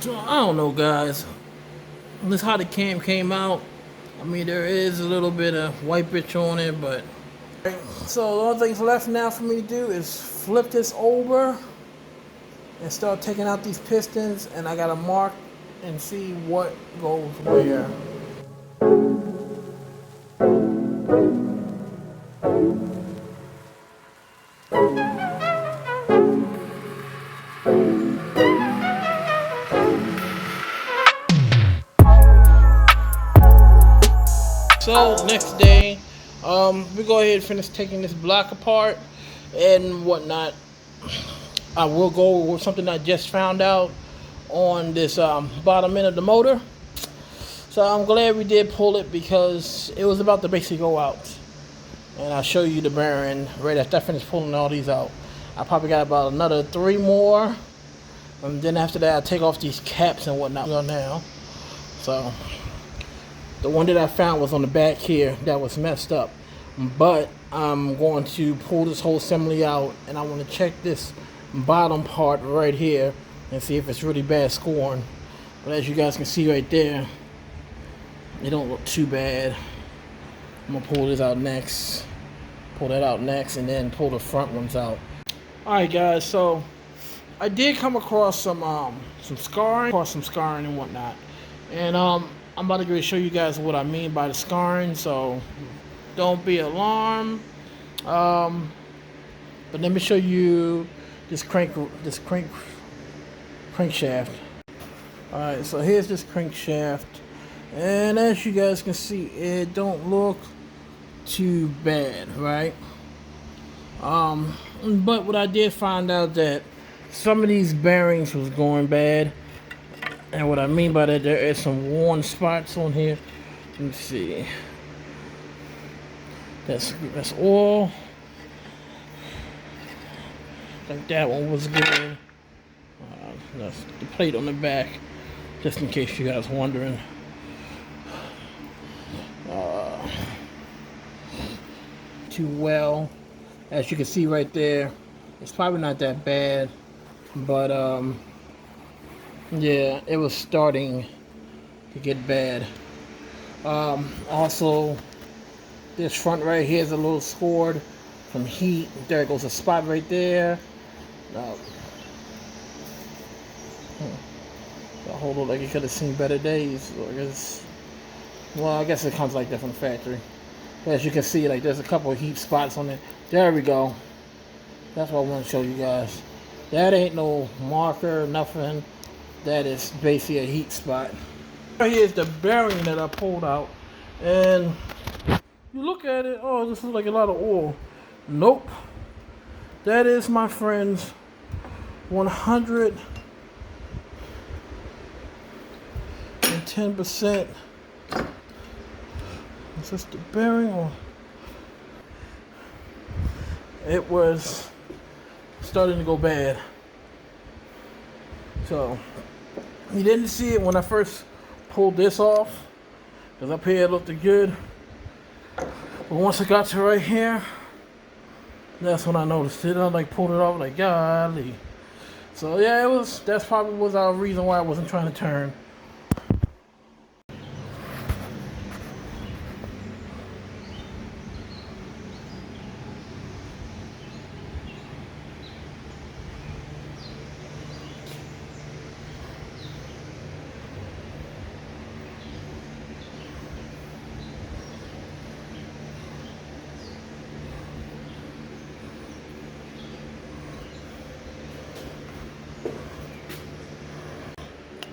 So I don't know, guys. This how the cam came out. I mean, there is a little bit of white bitch on it, but so the only thing's left now for me to do is flip this over and start taking out these pistons, and I gotta mark and see what goes where. So next day, we go ahead and finish taking this block apart and whatnot. I will go with something I just found out on this bottom end of the motor. So I'm glad we did pull it because it was about to basically go out. And I'll show you the bearing right after I finish pulling all these out. I probably got about another 3 more. And then after that, I'll take off these caps and whatnot now. So the one that I found was on the back here that was messed up. But I'm going to pull this whole assembly out, and I want to check this bottom part right here and see if it's really bad scoring. But as you guys can see right there, it don't look too bad. I'm gonna pull this out next, pull that out next, and then pull the front ones out. All right, guys. So I did come across some scarring, and whatnot, and I'm about to show you guys what I mean by the scarring. So don't be alarmed. But let me show you this crankshaft. All right, so here's this crankshaft, and as you guys can see, it don't look too bad, right? But what I did find out that some of these bearings was going bad, and what I mean by that, there is some worn spots on here. Let me see. That's oil. I think that one was good. That's the plate on the back, just in case you guys wondering. Too well, as you can see right there, it's probably not that bad, but yeah, it was starting to get bad. Also, this front right here is a little scored from heat. There goes a spot right there. The whole look like you could have seen better days. Well, I guess it comes like that from the factory. But as you can see, like there's a couple of heat spots on it. There we go. That's what I want to show you guys. That ain't no marker, nothing. That is basically a heat spot. Right here is the bearing that I pulled out, and you look at it. Oh, this looks like a lot of oil. Nope. That is, my friends, 110%. Is this the bearing, or it was starting to go bad? So you didn't see it when I first pulled this off, because up here it looked good. But once I got to right here, that's when I noticed it. I like pulled it off, like golly. So yeah, that's probably was our reason why I wasn't trying to turn.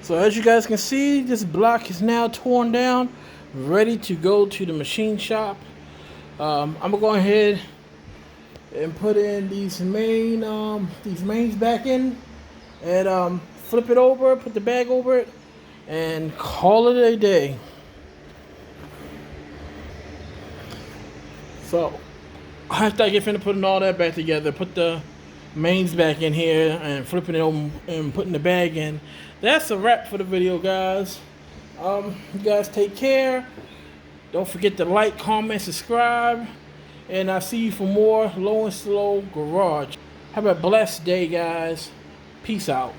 So as you guys can see, this block is now torn down, ready to go to the machine shop. I'm gonna go ahead and put in these mains back in, and flip it over, put the bag over it, and call it a day. So after I get finished putting all that back together, put the mains back in here and flipping it over and putting the bag in, that's a wrap for the video, guys. You guys take care. Don't forget to like, comment, subscribe, and I'll see you for more Low and Slow Garage. Have a blessed day, guys. Peace out.